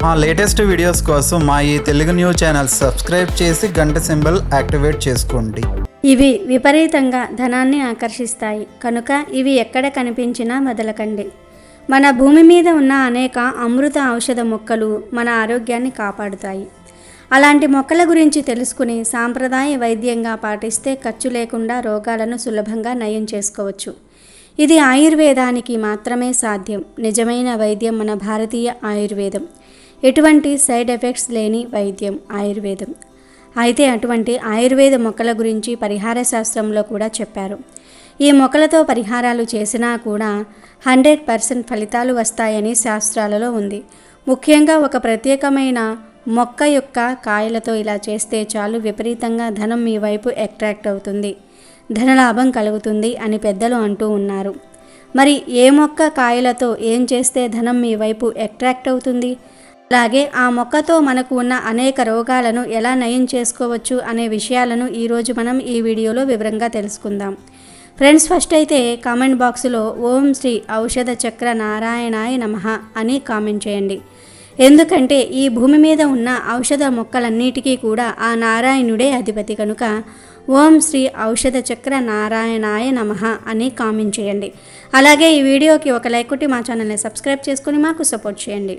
మా latest videos కోసం మా ఈ తెలుగు న్యూస్ ఛానల్ సబ్స్క్రైబ్ చేసి గంట సింబల్ యాక్టివేట్ చేసుకోండి. ఇవి విపరీతంగా ధనాన్ని ఆకర్షిస్తాయి కనుక ఇవి ఎక్కడ కనిపించినా వదలకండి. మన భూమి మీద ఉన్న అనేక అమృత ఔషధ మొక్కలు మన ఆరోగ్యాన్ని కాపాడుతాయి. అలాంటి మొక్కల గురించి తెలుసుకుని సాంప్రదాయ వైద్యంగా పాటిస్తే ఖర్చు లేకుండా రోగాలను సులభంగా నయం చేసుకోవచ్చు. ఇది ఆయుర్వేదానికి మాత్రమే సాధ్యం. నిజమైన వైద్యం మన భారతీయ ఆయుర్వేదం. ఎటువంటి సైడ్ ఎఫెక్ట్స్ లేని వైద్యం ఆయుర్వేదం. అయితే అటువంటి ఆయుర్వేద మొక్కల గురించి పరిహార శాస్త్రంలో కూడా చెప్పారు. ఈ మొక్కలతో పరిహారాలు చేసినా కూడా 100% ఫలితాలు వస్తాయని శాస్త్రాలలో ఉంది. ముఖ్యంగా ఒక ప్రత్యేకమైన మొక్క యొక్క కాయలతో ఇలా చేస్తే చాలు విపరీతంగా ధనం మీ వైపు అట్రాక్ట్ అవుతుంది, ధనలాభం కలుగుతుంది అని పెద్దలు అంటూ ఉన్నారు. మరి ఏ మొక్క కాయలతో ఏం చేస్తే ధనం మీ వైపు అట్రాక్ట్ అవుతుంది, అలాగే ఆ మొక్కతో మనకు ఉన్న అనేక రోగాలను ఎలా నయం చేసుకోవచ్చు అనే విషయాలను ఈరోజు మనం ఈ వీడియోలో వివరంగా తెలుసుకుందాం. ఫ్రెండ్స్, ఫస్ట్ అయితే కామెంట్ బాక్స్లో ఓం శ్రీ ఔషధ చక్ర నారాయణాయ నమః అని కామెంట్ చేయండి. ఎందుకంటే ఈ భూమి మీద ఉన్న ఔషధ మొక్కలన్నిటికీ కూడా ఆ నారాయణుడే అధిపతి కనుక ఓం శ్రీ ఔషధ చక్ర నారాయణాయ నమః అని కామెంట్ చేయండి. అలాగే ఈ వీడియోకి ఒక లైక్ కొట్టి మా ఛానల్ని సబ్స్క్రైబ్ చేసుకుని మాకు సపోర్ట్ చేయండి.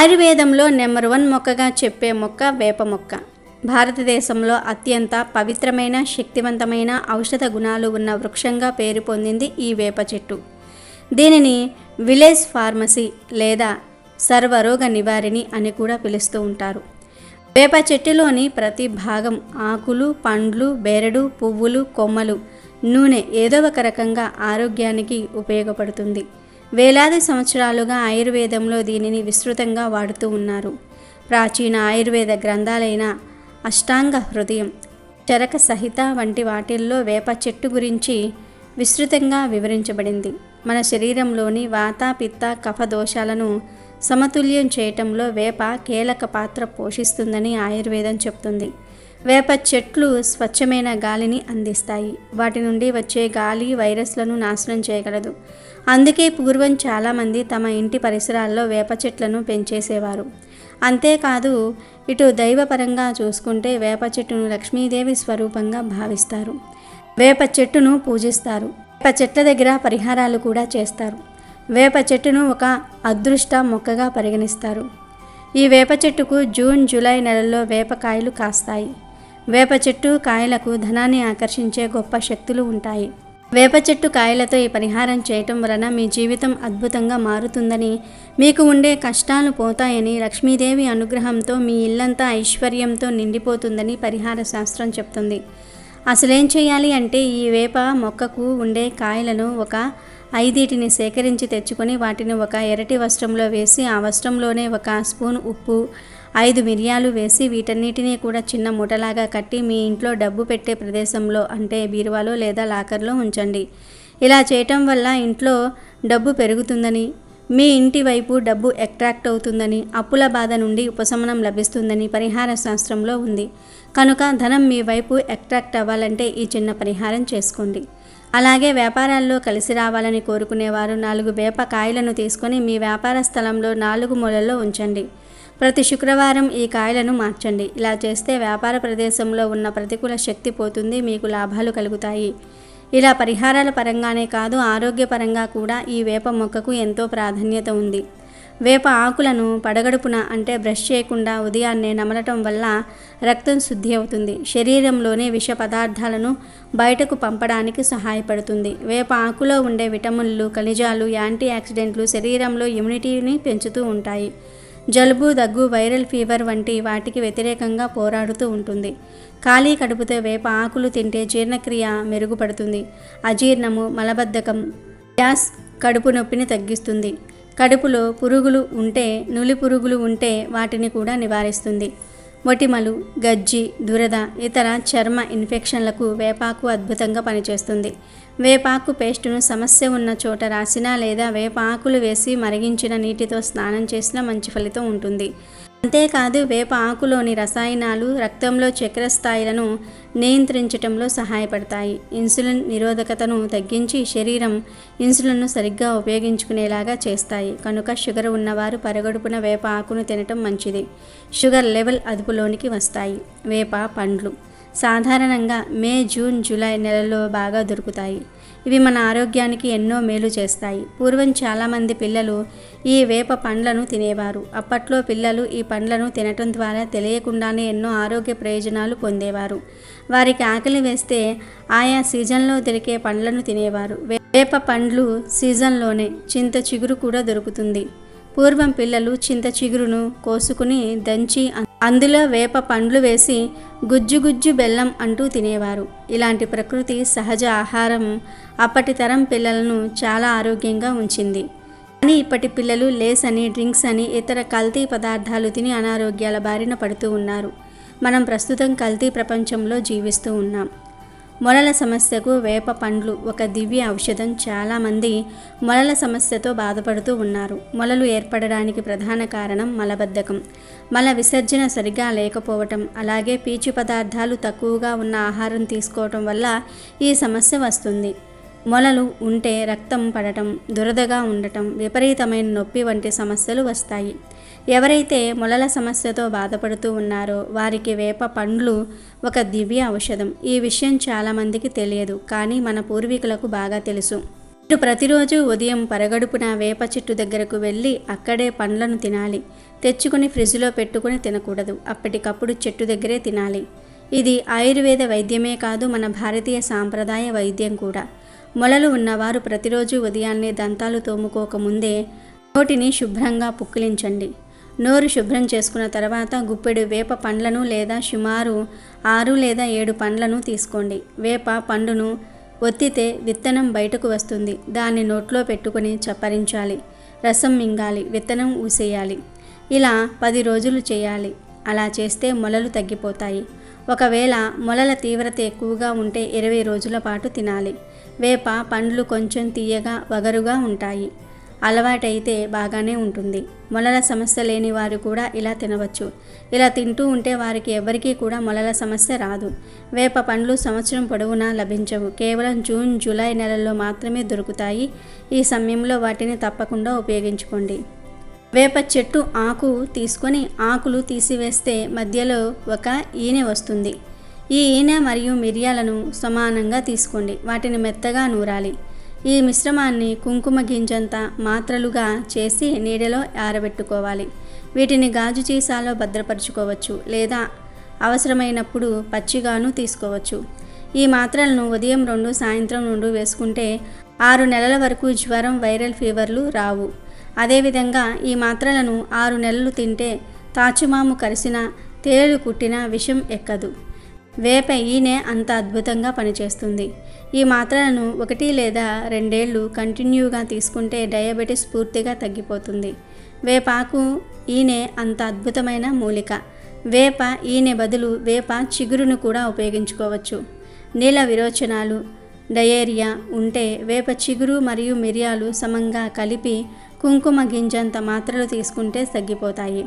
ఆయుర్వేదంలో నెంబర్ 1 మొక్కగా చెప్పే మొక్క వేప మొక్క. భారతదేశంలో అత్యంత పవిత్రమైన శక్తివంతమైన ఔషధ గుణాలు ఉన్న వృక్షంగా పేరు పొందింది ఈ వేప చెట్టు. దీనిని విలేజ్ ఫార్మసీ లేదా సర్వరోగ నివారిణి అని కూడా పిలుస్తూ ఉంటారు. వేప చెట్టులోని ప్రతి భాగం ఆకులు, పండ్లు, బెరడు, పువ్వులు, కొమ్మలు, నూనె ఏదో ఒక రకంగా ఆరోగ్యానికి ఉపయోగపడుతుంది. వేలాది సంవత్సరాలుగా ఆయుర్వేదంలో దీనిని విస్తృతంగా వాడుతూ ఉన్నారు. ప్రాచీన ఆయుర్వేద గ్రంథాలైన అష్టాంగ హృదయం, చరక సహిత వంటి వాటిల్లో వేప చెట్టు గురించి విస్తృతంగా వివరించబడింది. మన శరీరంలోని వాత, పిత్త, కఫ దోషాలను సమతుల్యం చేయటంలో వేప కీలక పాత్ర పోషిస్తుందని ఆయుర్వేదం చెప్తుంది. వేప చెట్లు స్వచ్ఛమైన గాలిని అందిస్తాయి. వాటి నుండి వచ్చే గాలి వైరస్లను నాశనం చేయగలదు. అందుకే పూర్వం చాలామంది తమ ఇంటి పరిసరాల్లో వేప చెట్లను పెంచేసేవారు. అంతేకాదు, ఇటు దైవపరంగా చూసుకుంటే వేప చెట్టును లక్ష్మీదేవి స్వరూపంగా భావిస్తారు. వేప చెట్టును పూజిస్తారు. వేప చెట్ల దగ్గర పరిహారాలు కూడా చేస్తారు. వేప చెట్టును ఒక అదృష్ట మొక్కగా పరిగణిస్తారు. ఈ వేప చెట్టుకు జూన్, జూలై నెలల్లో వేపకాయలు కాస్తాయి. వేప చెట్టు కాయలకు ధనాన్ని ఆకర్షించే గొప్ప శక్తులు ఉంటాయి. వేప చెట్టు కాయలతో ఈ పరిహారం చేయటం వలన మీ జీవితం అద్భుతంగా మారుతుందని, మీకు ఉండే కష్టాలు పోతాయని, లక్ష్మీదేవి అనుగ్రహంతో మీ ఇల్లంతా ఐశ్వర్యంతో నిండిపోతుందని పరిహార శాస్త్రం చెప్తుంది. అసలేం చేయాలి అంటే ఈ వేప మొక్కకు ఉండే కాయలను ఒక 5 సేకరించి తెచ్చుకొని వాటిని ఒక ఎర్రటి వస్త్రంలో వేసి ఆ వస్త్రంలోనే 1 స్పూన్ ఉప్పు, 5 మిరియాలు వేసి వీటన్నిటినీ కూడా చిన్న మూటలాగా కట్టి మీ ఇంట్లో డబ్బు పెట్టే ప్రదేశంలో అంటే బీరువాలో లేదా లాకర్లో ఉంచండి. ఇలా చేయటం వల్ల ఇంట్లో డబ్బు పెరుగుతుందని, మీ ఇంటి వైపు డబ్బు అట్రాక్ట్ అవుతుందని, అప్పుల బాధ నుండి ఉపశమనం లభిస్తుందని పరిహార శాస్త్రంలో ఉంది. కనుక ధనం మీ వైపు అట్రాక్ట్ అవ్వాలంటే ఈ చిన్న పరిహారం చేసుకోండి. అలాగే వ్యాపారాల్లో కలిసి రావాలని కోరుకునేవారు 4 వేప కాయలను తీసుకొని మీ వ్యాపార స్థలంలో 4 మూలల్లో ఉంచండి. ప్రతి శుక్రవారం ఈ కాయలను మార్చండి. ఇలా చేస్తే వ్యాపార ప్రదేశంలో ఉన్న ప్రతికూల శక్తి పోతుంది, మీకు లాభాలు కలుగుతాయి. ఇలా పరిహారాల పరంగానే కాదు, ఆరోగ్యపరంగా కూడా ఈ వేప మొక్కకు ఎంతో ప్రాధాన్యత ఉంది. వేప ఆకులను పడగడుపున అంటే బ్రష్ చేయకుండా ఉదయాన్నే నమలటం వల్ల రక్తం శుద్ధి అవుతుంది. శరీరంలోని విష పదార్థాలను బయటకు పంపడానికి సహాయపడుతుంది. వేప ఆకులో ఉండే విటమిన్లు, ఖనిజాలు, యాంటీ ఆక్సిడెంట్లు శరీరంలో ఇమ్యూనిటీని పెంచుతూ ఉంటాయి. జలుబు, దగ్గు, వైరల్ ఫీవర్ వంటి వాటికి వ్యతిరేకంగా పోరాడుతూ ఉంటుంది. ఖాళీ కడుపుతో వేప ఆకులు తింటే జీర్ణక్రియ మెరుగుపడుతుంది. అజీర్ణము, మలబద్ధకం, గ్యాస్, కడుపు నొప్పిని తగ్గిస్తుంది. కడుపులో పురుగులు ఉంటే, నులి పురుగులు ఉంటే వాటిని కూడా నివారిస్తుంది. మొటిమలు, గజ్జి, దురద, ఇతర చర్మ ఇన్ఫెక్షన్లకు వేపాకు అద్భుతంగా పనిచేస్తుంది. వేపాకు పేస్టును సమస్య ఉన్న చోట రాసినా లేదా వేప ఆకులు వేసి మరిగించిన నీటితో స్నానం చేసినా మంచి ఫలితం ఉంటుంది. అంతేకాదు వేప ఆకులోని రసాయనాలు రక్తంలో చక్కెర స్థాయిలను నియంత్రించడంలో సహాయపడతాయి. ఇన్సులిన్ నిరోధకతను తగ్గించి శరీరం ఇన్సులిన్ను సరిగ్గా ఉపయోగించుకునేలాగా చేస్తాయి. కనుక షుగర్ ఉన్నవారు పరగడుపున వేప ఆకును తినటం మంచిది. షుగర్ లెవెల్ అదుపులోనికి వస్తాయి. వేప పండ్లు సాధారణంగా మే, జూన్, జూలై నెలల్లో బాగా దొరుకుతాయి. ఇవి మన ఆరోగ్యానికి ఎన్నో మేలు చేస్తాయి. పూర్వం చాలామంది పిల్లలు ఈ వేప పండ్లను తినేవారు. అప్పట్లో పిల్లలు ఈ పండ్లను తినటం ద్వారా తెలియకుండానే ఎన్నో ఆరోగ్య ప్రయోజనాలు పొందేవారు. వారికి ఆకలి వేస్తే ఆయా సీజన్లో దొరికే పండ్లను తినేవారు. వేప పండ్లు సీజన్లోనే చింత చిగురు కూడా దొరుకుతుంది. పూర్వం పిల్లలు చింత చిగురును కోసుకుని దంచి అందులో వేప పండ్లు వేసి గుజ్జు గుజ్జు బెల్లం అంటూ తినేవారు. ఇలాంటి ప్రకృతి సహజ ఆహారం అప్పటి తరం పిల్లలను చాలా ఆరోగ్యంగా ఉంచింది. కానీ ఇప్పటి పిల్లలు లేస్ అని, డ్రింక్స్ అని, ఇతర కల్తీ పదార్థాలు తిని అనారోగ్యాల బారిన పడుతూ ఉన్నారు. మనం ప్రస్తుతం కల్తీ ప్రపంచంలో జీవిస్తూ ఉన్నాం. మొలల సమస్యకు వేప పండ్లు ఒక దివ్య ఔషధం. చాలామంది మొలల సమస్యతో బాధపడుతూ ఉన్నారు. మొలలు ఏర్పడడానికి ప్రధాన కారణం మలబద్ధకం, మల విసర్జన సరిగా లేకపోవటం, అలాగే పీచు పదార్థాలు తక్కువగా ఉన్న ఆహారం తీసుకోవటం వల్ల ఈ సమస్య వస్తుంది. మొలలు ఉంటే రక్తం పడటం, దురదగా ఉండటం, విపరీతమైన నొప్పి వంటి సమస్యలు వస్తాయి. ఎవరైతే మొలల సమస్యతో బాధపడుతూ ఉన్నారో వారికి వేప పండ్లు ఒక దివ్య ఔషధం. ఈ విషయం చాలామందికి తెలియదు, కానీ మన పూర్వీకులకు బాగా తెలుసు. మీరు ప్రతిరోజు ఉదయం పరగడుపున వేప చెట్టు దగ్గరకు వెళ్ళి అక్కడే పండ్లను తినాలి. తెచ్చుకుని ఫ్రిడ్జ్లో పెట్టుకుని తినకూడదు. అప్పటికప్పుడు చెట్టు దగ్గరే తినాలి. ఇది ఆయుర్వేద వైద్యమే కాదు, మన భారతీయ సాంప్రదాయ వైద్యం కూడా. మొలలు ఉన్నవారు ప్రతిరోజు ఉదయాన్నే దంతాలు తోముకోకముందే నోటిని శుభ్రంగా పుక్కిలించండి. నోరు శుభ్రం చేసుకున్న తర్వాత గుప్పెడు వేప పండ్లను లేదా సుమారు 6 లేదా 7 పండ్లను తీసుకోండి. వేప పండును ఒత్తితే విత్తనం బయటకు వస్తుంది. దాన్ని నోట్లో పెట్టుకుని చప్పరించాలి. రసం మింగాలి, విత్తనం ఊసేయాలి. ఇలా 10 రోజులు చేయాలి. అలా చేస్తే మొలలు తగ్గిపోతాయి. ఒకవేళ మొలల తీవ్రత ఎక్కువగా ఉంటే 20 రోజుల పాటు తినాలి. వేప పండ్లు కొంచెం తీయగా, వగరుగా ఉంటాయి. అలవాటైతే బాగానే ఉంటుంది. మొలల సమస్య లేని వారు కూడా ఇలా తినవచ్చు. ఇలా తింటూ ఉంటే వారికి ఎవరికీ కూడా మొలల సమస్య రాదు. వేప పండ్లు సంవత్సరం పొడవునా లభించవు. కేవలం జూన్, జూలై నెలల్లో మాత్రమే దొరుకుతాయి. ఈ సమయంలో వాటిని తప్పకుండా ఉపయోగించుకోండి. వేప చెట్టు ఆకు తీసుకొని ఆకులు తీసివేస్తే మధ్యలో ఒక ఈనె వస్తుంది. ఈ ఈనె మరియు మిరియాలను సమానంగా తీసుకోండి. వాటిని మెత్తగా నూరాలి. ఈ మిశ్రమాన్ని కుంకుమ గింజంత మాత్రలుగా చేసి నీడలో ఆరబెట్టుకోవాలి. వీటిని గాజు సీసాలో భద్రపరుచుకోవచ్చు లేదా అవసరమైనప్పుడు పచ్చిగాను తీసుకోవచ్చు. ఈ మాత్రలను ఉదయం 2, సాయంత్రం 2 వేసుకుంటే 6 నెలల వరకు జ్వరం, వైరల్ ఫీవర్లు రావు. అదేవిధంగా ఈ మాత్రలను 6 నెలలు తింటే తాచుమాము కరిసిన, తేలు కుట్టిన విషం ఎక్కదు. వేప ఈనె అంత అద్భుతంగా పనిచేస్తుంది. ఈ మాత్రలను 1 లేదా 2 ఏళ్ళు కంటిన్యూగా తీసుకుంటే డయాబెటీస్ పూర్తిగా తగ్గిపోతుంది. వేపాకు ఈనె అంత అద్భుతమైన మూలిక. వేప ఈనె బదులు వేప చిగురును కూడా ఉపయోగించుకోవచ్చు. నీల విరోచనాలు, డయేరియా ఉంటే వేప చిగురు మరియు మిరియాలు సమంగా కలిపి కుంకుమ గింజంత మాత్రలు తీసుకుంటే తగ్గిపోతాయి.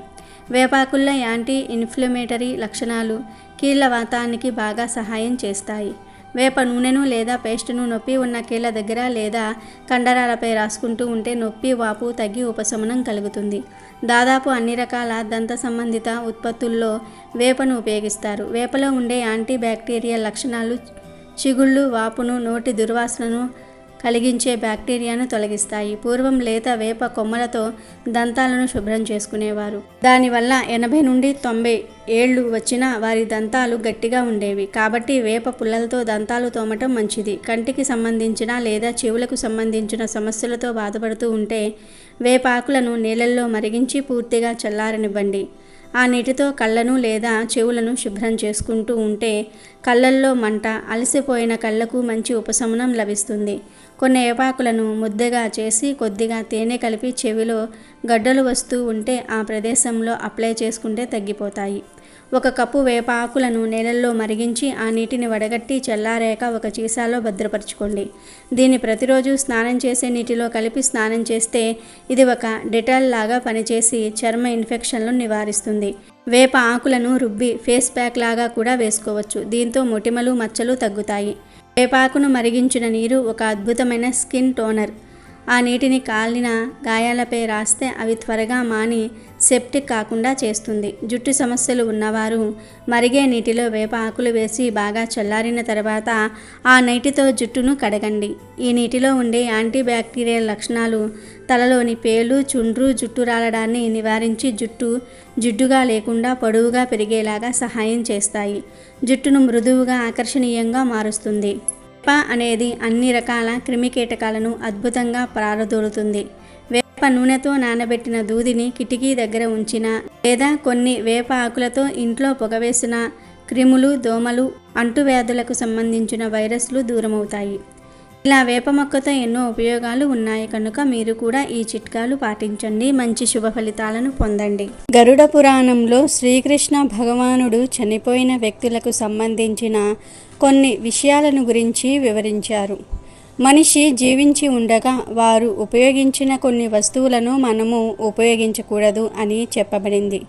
వేపాకుల్లో యాంటీ ఇన్ఫ్లమేటరీ లక్షణాలు కీళ్ళ వాతానికి బాగా సహాయం చేస్తాయి. వేప నూనెను లేదా పేస్టును నొప్పి ఉన్న కీళ్ళ దగ్గర లేదా కండరాలపై రాసుకుంటూ ఉంటే నొప్పి, వాపు తగ్గి ఉపశమనం కలుగుతుంది. దాదాపు అన్ని రకాల దంత సంబంధిత ఉత్పత్తుల్లో వేపను ఉపయోగిస్తారు. వేపలో ఉండే యాంటీ బ్యాక్టీరియల్ లక్షణాలు చిగుళ్ళు, వాపును, నోటి దుర్వాసనను కలిగించే బ్యాక్టీరియాను తొలగిస్తాయి. పూర్వం లేత వేప కొమ్మలతో దంతాలను శుభ్రం చేసుకునేవారు. దానివల్ల 80 నుండి 90 ఏళ్ళు వచ్చినా వారి దంతాలు గట్టిగా ఉండేవి. కాబట్టి వేప పుల్లలతో దంతాలు తోమటం మంచిది. కంటికి సంబంధించిన లేదా చెవులకు సంబంధించిన సమస్యలతో బాధపడుతూ ఉంటే వేపాకులను నీళ్ళల్లో మరిగించి పూర్తిగా చల్లారనివ్వండి. ఆ నీటితో కళ్ళను లేదా చెవులను శుభ్రం చేసుకుంటూ ఉంటే కళ్ళల్లో మంట, అలసిపోయిన కళ్ళకు మంచి ఉపశమనం లభిస్తుంది. కొన్ని వేపాకులను ముద్దగా చేసి కొద్దిగా తేనె కలిపి చెవిలో గడ్డలు వస్తూ ఉంటే ఆ ప్రదేశంలో అప్లై చేసుకుంటే తగ్గిపోతాయి. 1 కప్పు వేప ఆకులను నీళ్ళల్లో మరిగించి ఆ నీటిని వడగట్టి చల్లారాక ఒక సీసాలో భద్రపరచుకోండి. దీన్ని ప్రతిరోజు స్నానం చేసే నీటిలో కలిపి స్నానం చేస్తే ఇది ఒక డెటాల్ లాగా పనిచేసి చర్మ ఇన్ఫెక్షన్లను నివారిస్తుంది. వేప ఆకులను రుబ్బి ఫేస్ ప్యాక్ లాగా కూడా వేసుకోవచ్చు. దీంతో మొటిమలు మచ్చలు తగ్గుతాయి. వేపాకును మరిగించిన నీరు ఒక అద్భుతమైన స్కిన్ టోనర్. ఆ నీటిని కాలిన గాయాలపై రాస్తే అవి త్వరగా మాని సెప్టిక్ కాకుండా చేస్తుంది. జుట్టు సమస్యలు ఉన్నవారు మరిగే నీటిలో వేప ఆకులు వేసి బాగా చల్లారిన తర్వాత ఆ నీటితో జుట్టును కడగండి. ఈ నీటిలో ఉండే యాంటీబ్యాక్టీరియల్ లక్షణాలు తలలోని పేలు, చుండ్రు, జుట్టు రాలడాన్ని నివారించి జుట్టు జిడ్డుగా లేకుండా పొడవుగా పెరిగేలాగా సహాయం చేస్తాయి. జుట్టును మృదువుగా ఆకర్షణీయంగా మారుస్తుంది. వేప అనేది అన్ని రకాల క్రిమికీటకాలను అద్భుతంగా పారదోలుతుంది. వేప నూనెతో నానబెట్టిన దూదిని కిటికీ దగ్గర ఉంచిన లేదా కొన్ని వేప ఆకులతో ఇంట్లో పొగవేసిన క్రిములు, దోమలు, అంటువ్యాధులకు సంబంధించిన వైరస్లు దూరమవుతాయి. ఇలా వేప మొక్కతో ఎన్నో ఉపయోగాలు ఉన్నాయి కనుక మీరు కూడా ఈ చిట్కాలు పాటించండి. మంచి శుభ ఫలితాలను పొందండి. గరుడ పురాణంలో శ్రీకృష్ణ భగవానుడు చనిపోయిన వ్యక్తులకు సంబంధించిన కొన్ని విషయాలను గురించి వివరించారు. మనిషి జీవించి ఉండగా వారు ఉపయోగించిన కొన్ని వస్తువులను మనము ఉపయోగించకూడదు అని చెప్పబడింది.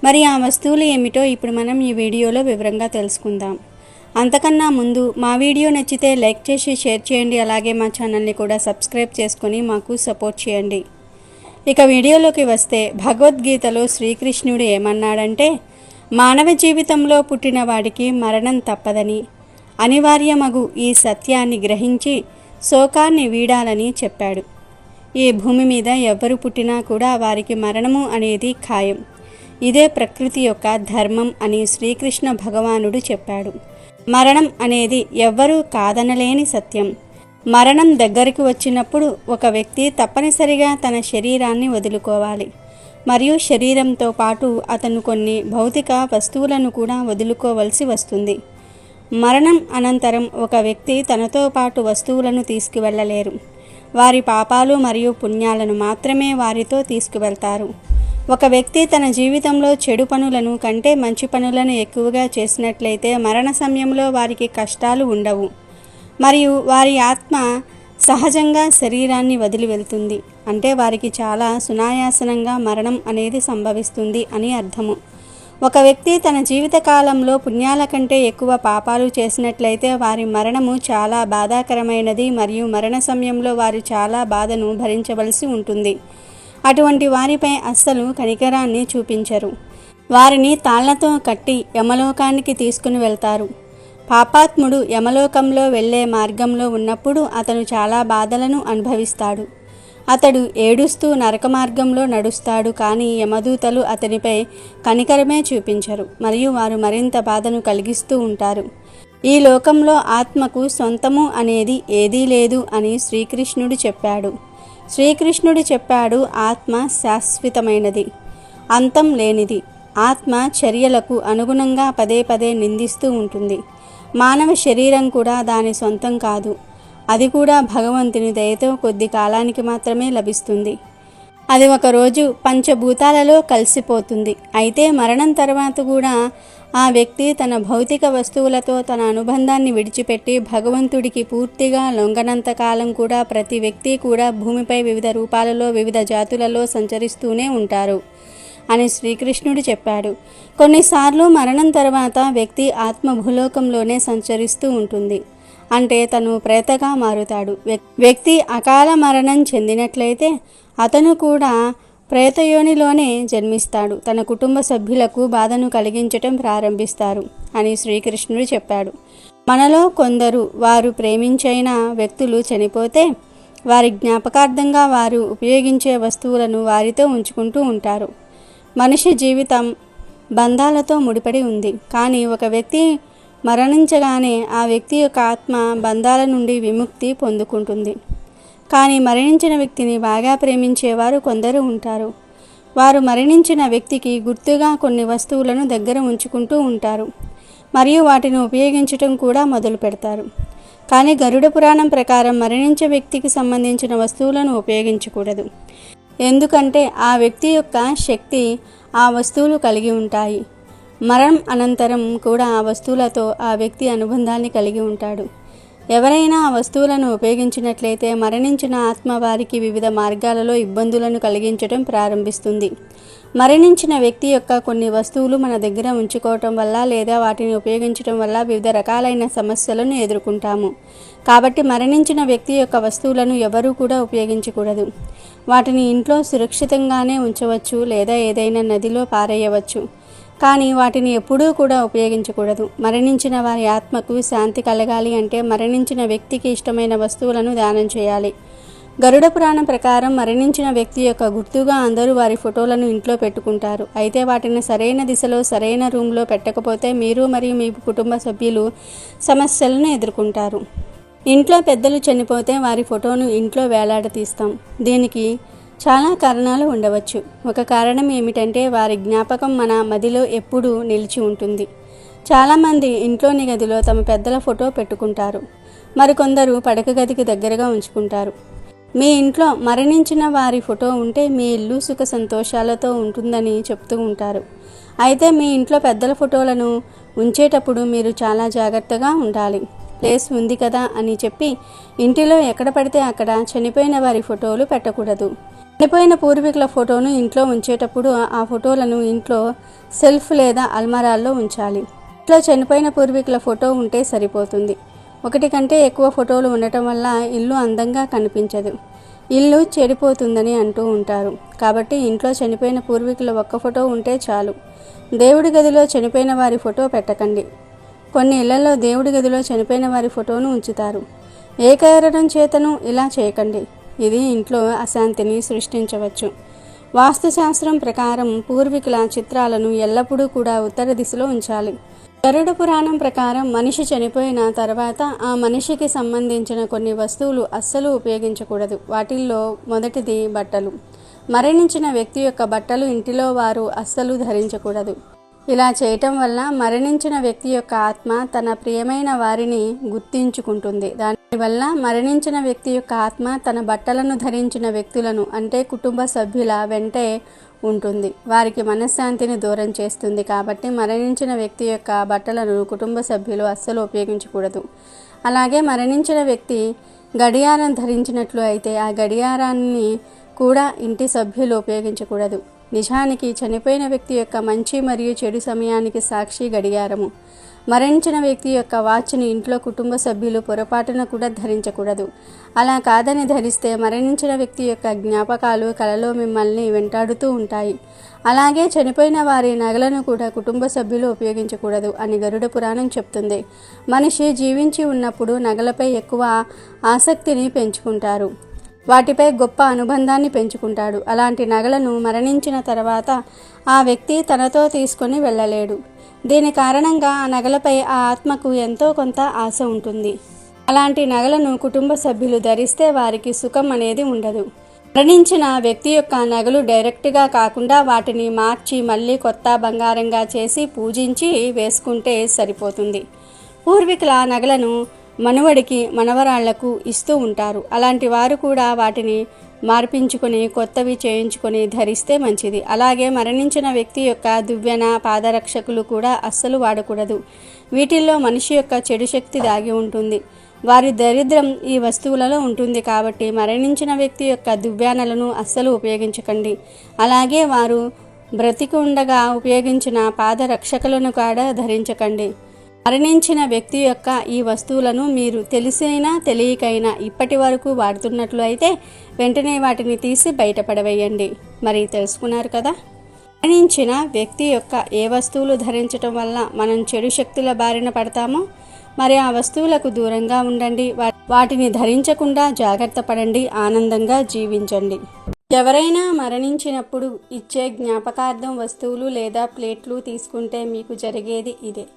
మరి ఆ వస్తువులు ఏమిటో ఇప్పుడు మనం ఈ వీడియోలో వివరంగా తెలుసుకుందాం. అంతకన్నా ముందు మా వీడియో నచ్చితే లైక్ చేసి షేర్ చేయండి. అలాగే మా ఛానల్ని కూడా సబ్స్క్రైబ్ చేసుకొని మాకు సపోర్ట్ చేయండి. ఇక వీడియోలోకి వస్తే భగవద్గీతలో శ్రీకృష్ణుడు ఏమన్నాడంటే, మానవ జీవితంలో పుట్టిన వాడికి మరణం తప్పదని, అనివార్యమగు ఈ సత్యాన్ని గ్రహించి శోకాన్ని వీడాలని చెప్పాడు. ఈ భూమి మీద ఎవరు పుట్టినా కూడా వారికి మరణము అనేది ఖాయం. ఇదే ప్రకృతి యొక్క ధర్మం అని శ్రీకృష్ణ భగవానుడు చెప్పాడు. మరణం అనేది ఎవ్వరూ కాదనలేని సత్యం. మరణం దగ్గరికి వచ్చినప్పుడు ఒక వ్యక్తి తప్పనిసరిగా తన శరీరాన్ని వదులుకోవాలి. మరియు శరీరంతో పాటు అతను కొన్ని భౌతిక వస్తువులను కూడా వదులుకోవలసి వస్తుంది. మరణం అనంతరం ఒక వ్యక్తి తనతో పాటు వస్తువులను తీసుకువెళ్ళలేరు. వారి పాపాలు మరియు పుణ్యాలను మాత్రమే వారితో తీసుకువెళ్తారు. ఒక వ్యక్తి తన జీవితంలో చెడు పనులను కంటే మంచి పనులను ఎక్కువగా చేసినట్లయితే మరణ సమయంలో వారికి కష్టాలు ఉండవు మరియు వారి ఆత్మ సహజంగా శరీరాన్ని వదిలి వెళ్తుంది. అంటే వారికి చాలా సునాయాసనంగా మరణం అనేది సంభవిస్తుంది అని అర్థము. ఒక వ్యక్తి తన జీవితకాలంలో పుణ్యాల కంటే ఎక్కువ పాపాలు చేసినట్లయితే వారి మరణము చాలా బాధాకరమైనది మరియు మరణ సమయంలో వారు చాలా బాధను భరించవలసి ఉంటుంది. అటువంటి వారిపై అస్సలు కనికరాన్ని చూపించరు. వారిని తాళ్లతో కట్టి యమలోకానికి తీసుకుని వెళ్తారు. పాపాత్ముడు యమలోకంలో వెళ్ళే మార్గంలో ఉన్నప్పుడు అతను చాలా బాధలను అనుభవిస్తాడు. అతడు ఏడుస్తూ నరక మార్గంలో నడుస్తాడు. కానీ యమదూతలు అతనిపై కనికరమే చూపించరు మరియు వారు మరింత బాధను కలిగిస్తూ ఉంటారు. ఈ లోకంలో ఆత్మకు సొంతము అనేది ఏదీ లేదు అని శ్రీకృష్ణుడు చెప్పాడు. శ్రీకృష్ణుడు చెప్పాడు, ఆత్మ శాశ్వతమైనది, అంతం లేనిది. ఆత్మ చర్యలకు అనుగుణంగా పదే పదే నిందిస్తూ ఉంటుంది. మానవ శరీరం కూడా దాని సొంతం కాదు. అది కూడా భగవంతుని దయతో కొద్ది కాలానికి మాత్రమే లభిస్తుంది. అది ఒకరోజు పంచభూతాలలో కలిసిపోతుంది. అయితే మరణం తర్వాత కూడా ఆ వ్యక్తి తన భౌతిక వస్తువులతో తన అనుబంధాన్ని విడిచిపెట్టి భగవంతుడికి పూర్తిగా లొంగనంత కాలం కూడా ప్రతి వ్యక్తి కూడా భూమిపై వివిధ రూపాలలో వివిధ జాతులలో సంచరిస్తూనే ఉంటారు అని శ్రీకృష్ణుడు చెప్పాడు. కొన్నిసార్లు మరణం తర్వాత వ్యక్తి ఆత్మ భూలోకంలోనే సంచరిస్తూ ఉంటుంది. అంటే తను ప్రేతగా మారుతాడు. వ్యక్తి అకాల మరణం చెందినట్లయితే అతను కూడా ప్రేతయోనిలోనే జన్మిస్తాడు. తన కుటుంబ సభ్యులకు బాధను కలిగించటం ప్రారంభిస్తారు అని శ్రీకృష్ణుడు చెప్పాడు. మనలో కొందరు వారు ప్రేమించైన వ్యక్తులు చనిపోతే వారి జ్ఞాపకార్థంగా వారు ఉపయోగించే వస్తువులను వారితో ఉంచుకుంటూ ఉంటారు. మనిషి జీవితం బంధాలతో ముడిపడి ఉంది. కానీ ఒక వ్యక్తి మరణించగానే ఆ వ్యక్తి యొక్క ఆత్మ బంధాల నుండి విముక్తి పొందుకుంటుంది. కానీ మరణించిన వ్యక్తిని బాగా ప్రేమించేవారు కొందరు ఉంటారు. వారు మరణించిన వ్యక్తికి గుర్తుగా కొన్ని వస్తువులను దగ్గర ఉంచుకుంటూ ఉంటారు మరియు వాటిని ఉపయోగించటం కూడా మొదలు పెడతారు. కానీ గరుడ పురాణం ప్రకారం మరణించే వ్యక్తికి సంబంధించిన వస్తువులను ఉపయోగించకూడదు. ఎందుకంటే ఆ వ్యక్తి యొక్క శక్తి ఆ వస్తువులు కలిగి ఉంటాయి. మరణం అనంతరం కూడా ఆ వస్తువులతో ఆ వ్యక్తి అనుబంధాన్ని కలిగి ఉంటాడు. ఎవరైనా ఆ వస్తువులను ఉపయోగించినట్లయితే మరణించిన ఆత్మ వారికి వివిధ మార్గాలలో ఇబ్బందులను కలిగించడం ప్రారంభిస్తుంది. మరణించిన వ్యక్తి యొక్క కొన్ని వస్తువులు మన దగ్గర ఉంచుకోవటం వల్ల లేదా వాటిని ఉపయోగించడం వల్ల వివిధ రకాలైన సమస్యలను ఎదుర్కొంటాము. కాబట్టి మరణించిన వ్యక్తి యొక్క వస్తువులను ఎవరూ కూడా ఉపయోగించకూడదు. వాటిని ఇంట్లో సురక్షితంగానే ఉంచవచ్చు లేదా ఏదైనా నదిలో పారేయవచ్చు, కానీ వాటిని ఎప్పుడూ కూడా ఉపయోగించకూడదు. మరణించిన వారి ఆత్మకు శాంతి కలగాలి అంటే మరణించిన వ్యక్తికి ఇష్టమైన వస్తువులను దానం చేయాలి. గరుడ పురాణం ప్రకారం మరణించిన వ్యక్తి యొక్క గుర్తుగా అందరూ వారి ఫోటోలను ఇంట్లో పెట్టుకుంటారు. అయితే వాటిని సరైన దిశలో సరైన రూమ్లో పెట్టకపోతే మీరు మరియు మీ కుటుంబ సభ్యులు సమస్యలను ఎదుర్కొంటారు. ఇంట్లో పెద్దలు చనిపోతే వారి ఫోటోను ఇంట్లో వేలాడదీస్తాం. దీనికి చాలా కారణాలు ఉండవచ్చు. ఒక కారణం ఏమిటంటే వారి జ్ఞాపకం మన మదిలో ఎప్పుడూ నిలిచి ఉంటుంది. చాలామంది ఇంట్లోని గదిలో తమ పెద్దల ఫోటో పెట్టుకుంటారు. మరికొందరు పడక గదికి దగ్గరగా ఉంచుకుంటారు. మీ ఇంట్లో మరణించిన వారి ఫోటో ఉంటే మీ ఇల్లు సుఖ సంతోషాలతో ఉంటుందని చెప్తూ ఉంటారు. అయితే మీ ఇంట్లో పెద్దల ఫోటోలను ఉంచేటప్పుడు మీరు చాలా జాగ్రత్తగా ఉండాలి. ప్లేస్ ఉంది కదా అని చెప్పి ఇంటిలో ఎక్కడ పడితే అక్కడ చనిపోయిన వారి ఫోటోలు పెట్టకూడదు. చనిపోయిన పూర్వీకుల ఫోటోను ఇంట్లో ఉంచేటప్పుడు ఆ ఫోటోలను ఇంట్లో సెల్ఫ్ లేదా అల్మారాల్లో ఉంచాలి. ఇంట్లో చనిపోయిన పూర్వీకుల ఫోటో ఉంటే సరిపోతుంది. ఒకటి కంటే ఎక్కువ ఫోటోలు ఉండటం వల్ల ఇల్లు అందంగా కనిపించదు, ఇల్లు చెడిపోతుందని అంటూ ఉంటారు. కాబట్టి ఇంట్లో చనిపోయిన పూర్వీకుల ఒక్క ఫోటో ఉంటే చాలు. దేవుడి గదిలో చనిపోయిన వారి ఫోటో పెట్టకండి. కొన్ని ఇళ్లలో దేవుడి గదిలో చనిపోయిన వారి ఫోటోను ఉంచుతారు. ఏ కారణం చేతను ఇలా చేయకండి. ఇది ఇంట్లో అశాంతిని సృష్టించవచ్చు. వాస్తుశాస్త్రం ప్రకారం పూర్వీకుల చిత్రాలను ఎల్లప్పుడూ కూడా ఉత్తర దిశలో ఉంచాలి. గరుడ పురాణం ప్రకారం మనిషి చనిపోయిన తర్వాత ఆ మనిషికి సంబంధించిన కొన్ని వస్తువులు అస్సలు ఉపయోగించకూడదు. వాటిల్లో మొదటిది బట్టలు. మరణించిన వ్యక్తి యొక్క బట్టలు ఇంటిలో వారు అస్సలు ధరించకూడదు. ఇలా చేయటం వల్ల మరణించిన వ్యక్తి యొక్క ఆత్మ తన ప్రియమైన వారిని గుర్తించుకుంటుంది. దానివల్ల మరణించిన వ్యక్తి యొక్క ఆత్మ తన బట్టలను ధరించిన వ్యక్తులను అంటే కుటుంబ సభ్యుల వెంటే ఉంటుంది. వారికి మనశ్శాంతిని దూరం చేస్తుంది. కాబట్టి మరణించిన వ్యక్తి యొక్క బట్టలను కుటుంబ సభ్యులు అస్సలు ఉపయోగించకూడదు. అలాగే మరణించిన వ్యక్తి గడియారం ధరించినట్లు అయితే ఆ గడియారాన్ని కూడా ఇంటి సభ్యులు ఉపయోగించకూడదు. నిజానికి చనిపోయిన వ్యక్తి యొక్క మంచి మరియు చెడు సమయానికి సాక్షి గడియారము. మరణించిన వ్యక్తి యొక్క వాచ్ని ఇంట్లో కుటుంబ సభ్యులు పొరపాటున కూడా ధరించకూడదు. అలా కాదని ధరిస్తే మరణించిన వ్యక్తి యొక్క జ్ఞాపకాలు కలలో మిమ్మల్ని వెంటాడుతూ ఉంటాయి. అలాగే చనిపోయిన వారి నగలను కూడా కుటుంబ సభ్యులు ఉపయోగించకూడదు అని గరుడ పురాణం చెప్తుంది. మనిషి జీవించి ఉన్నప్పుడు నగలపై ఎక్కువ ఆసక్తిని పెంచుకుంటారు. వాటిపై గొప్ప అనుబంధాన్ని పెంచుకుంటాడు. అలాంటి నగలను మరణించిన తర్వాత ఆ వ్యక్తి తనతో తీసుకొని వెళ్ళలేడు. దీని కారణంగా ఆ నగలపై ఆ ఆత్మకు ఎంతో కొంత ఆశ ఉంటుంది. అలాంటి నగలను కుటుంబ సభ్యులు ధరిస్తే వారికి సుఖం అనేది ఉండదు. మరణించిన వ్యక్తి యొక్క నగలు డైరెక్ట్గా కాకుండా వాటిని మార్చి మళ్ళీ కొత్త బంగారంగా చేసి పూజించి వేసుకుంటే సరిపోతుంది. పూర్వీకుల నగలను మనవడికి మనవరాళ్లకు ఇస్తూ ఉంటారు. అలాంటి వారు కూడా వాటిని మార్పించుకొని కొత్తవి చేయించుకొని ధరిస్తే మంచిది. అలాగే మరణించిన వ్యక్తి యొక్క దువ్వెన పాదరక్షకులు కూడా అస్సలు వాడకూడదు. వీటిల్లో మనిషి యొక్క చెడు శక్తి దాగి ఉంటుంది. వారి దరిద్రం ఈ వస్తువులలో ఉంటుంది. కాబట్టి మరణించిన వ్యక్తి యొక్క దువ్వెనలను అస్సలు ఉపయోగించకండి. అలాగే వారు బ్రతికి ఉండగా ఉపయోగించిన పాదరక్షకులను కూడా ధరించకండి. మరణించిన వ్యక్తి యొక్క ఈ వస్తువులను మీరు తెలిసైనా తెలియకైనా ఇప్పటి వరకు వాడుతున్నట్లు అయితే వెంటనే వాటిని తీసి బయటపడవేయండి. మరి తెలుసుకున్నారు కదా, మరణించిన వ్యక్తి యొక్క ఏ వస్తువులు ధరించటం వల్ల మనం చెడు శక్తుల బారిన పడతామో మరి ఆ వస్తువులకు దూరంగా ఉండండి. వాటిని ధరించకుండా జాగ్రత్త పడండి. ఆనందంగా జీవించండి. ఎవరైనా మరణించినప్పుడు ఇచ్చే జ్ఞాపకార్థం వస్తువులు లేదా ప్లేట్లు తీసుకుంటే మీకు జరిగేది ఇదే.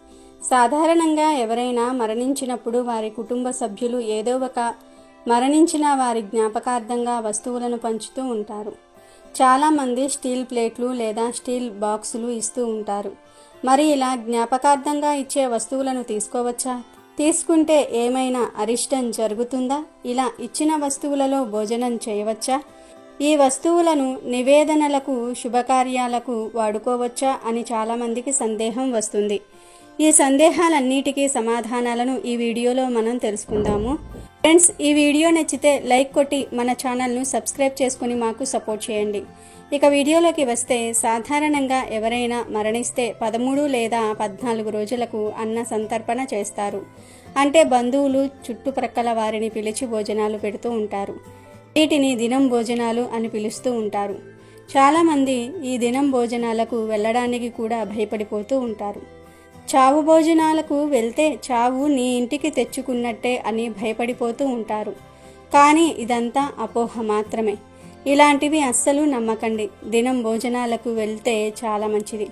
సాధారణంగా ఎవరైనా మరణించినప్పుడు వారి కుటుంబ సభ్యులు ఏదో ఒక మరణించిన వారి జ్ఞాపకార్థంగా వస్తువులను పంచుతూ ఉంటారు. చాలామంది స్టీల్ ప్లేట్లు లేదా స్టీల్ బాక్సులు ఇస్తూ ఉంటారు. మరి ఇలా జ్ఞాపకార్థంగా ఇచ్చే వస్తువులను తీసుకోవచ్చా? తీసుకుంటే ఏమైనా అరిష్టం జరుగుతుందా? ఇలా ఇచ్చిన వస్తువులలో భోజనం చేయవచ్చా? ఈ వస్తువులను నివేదనలకు, శుభకార్యాలకు వాడుకోవచ్చా అని చాలామందికి సందేహం వస్తుంది. ఈ సందేహాలన్నిటికీ సమాధానాలను ఈ వీడియోలో మనం తెలుసుకుందాము. ఫ్రెండ్స్, ఈ వీడియో నచ్చితే లైక్ కొట్టి మన ఛానల్ను సబ్స్క్రైబ్ చేసుకుని మాకు సపోర్ట్ చేయండి. ఇక వీడియోలోకి వస్తే, సాధారణంగా ఎవరైనా మరణిస్తే 13 లేదా 14 రోజులకు అన్న సంతర్పణ చేస్తారు. అంటే బంధువులు, చుట్టుప్రక్కల వారిని పిలిచి భోజనాలు పెడుతూ ఉంటారు. వీటిని దినం భోజనాలు అని పిలుస్తూ ఉంటారు. చాలామంది ఈ దినం భోజనాలకు వెళ్ళడానికి కూడా భయపడిపోతూ ఉంటారు. చావు భోజనాలకు వెళ్తే చావు నీ ఇంటికి తెచ్చుకున్నట్టే అని భయపడిపోతూ ఉంటారు. కానీ ఇదంతా అపోహ మాత్రమే. ఇలాంటివి అస్సలు నమ్మకండి. దినం భోజనాలకు వెళ్తే చాలా మంచిది.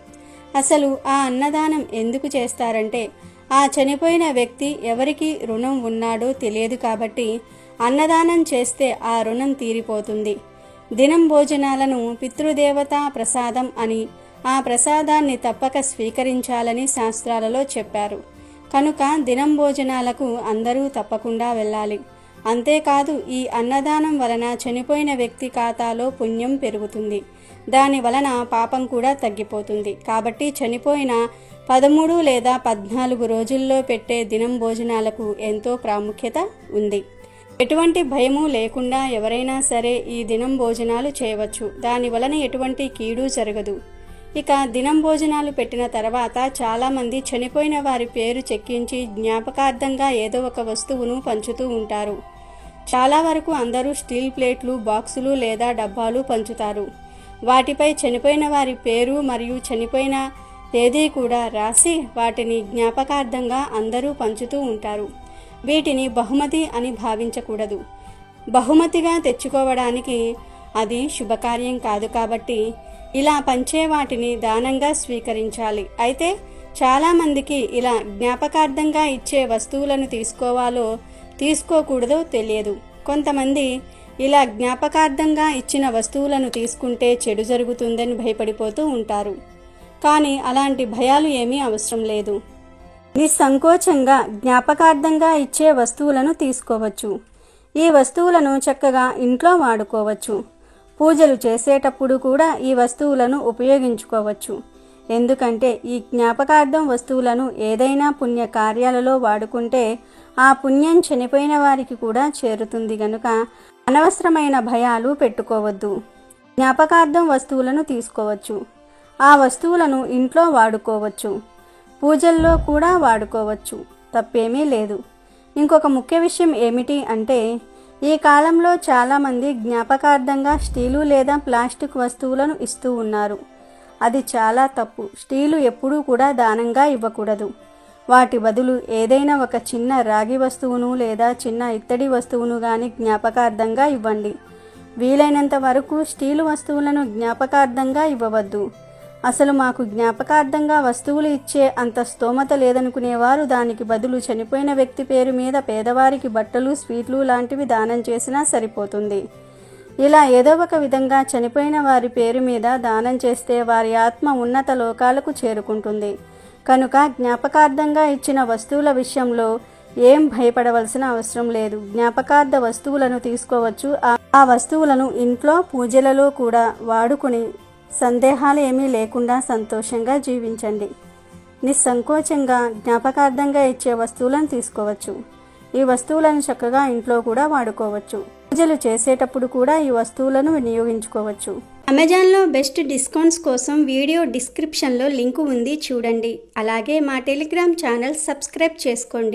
అసలు ఆ అన్నదానం ఎందుకు చేస్తారంటే, ఆ చనిపోయిన వ్యక్తి ఎవరికి రుణం ఉన్నాడో తెలియదు కాబట్టి అన్నదానం చేస్తే ఆ రుణం తీరిపోతుంది. దినం భోజనాలను పితృదేవతా ప్రసాదం అని, ఆ ప్రసాదాన్ని తప్పక స్వీకరించాలని శాస్త్రాలలో చెప్పారు. కనుక దినం భోజనాలకు అందరూ తప్పకుండా వెళ్ళాలి. అంతేకాదు, ఈ అన్నదానం వలన చనిపోయిన వ్యక్తి ఖాతాలో పుణ్యం పెరుగుతుంది. దాని వలన పాపం కూడా తగ్గిపోతుంది. కాబట్టి చనిపోయిన 13 లేదా 14 రోజుల్లో పెట్టే దినం భోజనాలకు ఎంతో ప్రాముఖ్యత ఉంది. ఎటువంటి భయము లేకుండా ఎవరైనా సరే ఈ దినం భోజనాలు చేయవచ్చు. దాని వలన ఎటువంటి కీడు జరగదు. ఇక దినం భోజనాలు పెట్టిన తర్వాత చాలామంది చనిపోయిన వారి పేరు చెక్కించి జ్ఞాపకార్థంగా ఏదో ఒక వస్తువును పంచుతూ ఉంటారు. చాలా వరకు అందరూ స్టీల్ ప్లేట్లు, బాక్సులు లేదా డబ్బాలు పంచుతారు. వాటిపై చనిపోయిన వారి పేరు మరియు చనిపోయిన తేదీ కూడా రాసి వాటిని జ్ఞాపకార్థంగా అందరూ పంచుతూ ఉంటారు. వీటిని బహుమతి అని భావించకూడదు. బహుమతిగా తెచ్చుకోవడానికి అది శుభకార్యం కాదు. కాబట్టి ఇలా పంచే వాటిని దానంగా స్వీకరించాలి. అయితే చాలామందికి ఇలా జ్ఞాపకార్థంగా ఇచ్చే వస్తువులను తీసుకోవాలో తీసుకోకూడదో తెలియదు. కొంతమంది ఇలా జ్ఞాపకార్థంగా ఇచ్చిన వస్తువులను తీసుకుంటే చెడు జరుగుతుందని భయపడిపోతూ ఉంటారు. కానీ అలాంటి భయాలు ఏమీ అవసరం లేదు. నిస్సంకోచంగా జ్ఞాపకార్థంగా ఇచ్చే వస్తువులను తీసుకోవచ్చు. ఈ వస్తువులను చక్కగా ఇంట్లో వాడుకోవచ్చు. పూజలు చేసేటప్పుడు కూడా ఈ వస్తువులను ఉపయోగించుకోవచ్చు. ఎందుకంటే ఈ జ్ఞాపకార్థం వస్తువులను ఏదైనా పుణ్య కార్యాలలో వాడుకుంటే ఆ పుణ్యం చనిపోయిన వారికి కూడా చేరుతుంది. గనుక అనవసరమైన భయాలు పెట్టుకోవద్దు. జ్ఞాపకార్థం వస్తువులను తీసుకోవచ్చు. ఆ వస్తువులను ఇంట్లో వాడుకోవచ్చు. పూజల్లో కూడా వాడుకోవచ్చు. తప్పేమీ లేదు. ఇంకొక ముఖ్య విషయం ఏమిటి అంటే, ఈ కాలంలో చాలామంది జ్ఞాపకార్థంగా స్టీలు లేదా ప్లాస్టిక్ వస్తువులను ఇస్తూ ఉన్నారు. అది చాలా తప్పు. స్టీలు ఎప్పుడూ కూడా దానంగా ఇవ్వకూడదు. వాటి బదులు ఏదైనా ఒక చిన్న రాగి వస్తువును లేదా చిన్న ఇత్తడి వస్తువును కానీ జ్ఞాపకార్థంగా ఇవ్వండి. వీలైనంత వరకు స్టీలు వస్తువులను జ్ఞాపకార్థంగా ఇవ్వవద్దు. అసలు మాకు జ్ఞాపకార్థంగా వస్తువులు ఇచ్చే అంత స్తోమత లేదనుకునేవారు దానికి బదులు చనిపోయిన వ్యక్తి పేరు మీద పేదవారికి బట్టలు, స్వీట్లు లాంటివి దానం చేసినా సరిపోతుంది. ఇలా ఏదో ఒక విధంగా చనిపోయిన వారి పేరు మీద దానం చేస్తే వారి ఆత్మ ఉన్నత లోకాలకు చేరుకుంటుంది. కనుక జ్ఞాపకార్థంగా ఇచ్చిన వస్తువుల విషయంలో ఏం భయపడవలసిన అవసరం లేదు. జ్ఞాపకార్థ వస్తువులను తీసుకోవచ్చు. ఆ వస్తువులను ఇంట్లో పూజలలో కూడా వాడుకుని సందేహాలు ఏమీ లేకుండా సంతోషంగా జీవించండి. నిస్సంకోచంగా జ్ఞాపకార్థంగా ఇచ్చే వస్తువులను తీసుకోవచ్చు. ఈ వస్తువులను చక్కగా ఇంట్లో కూడా వాడుకోవచ్చు. పూజలు చేసేటప్పుడు కూడా ఈ వస్తువులను వినియోగించుకోవచ్చు. అమెజాన్లో బెస్ట్ డిస్కౌంట్స్ కోసం వీడియో డిస్క్రిప్షన్లో లింకు ఉంది, చూడండి. అలాగే మా టెలిగ్రామ్ ఛానల్ సబ్స్క్రైబ్ చేసుకోండి.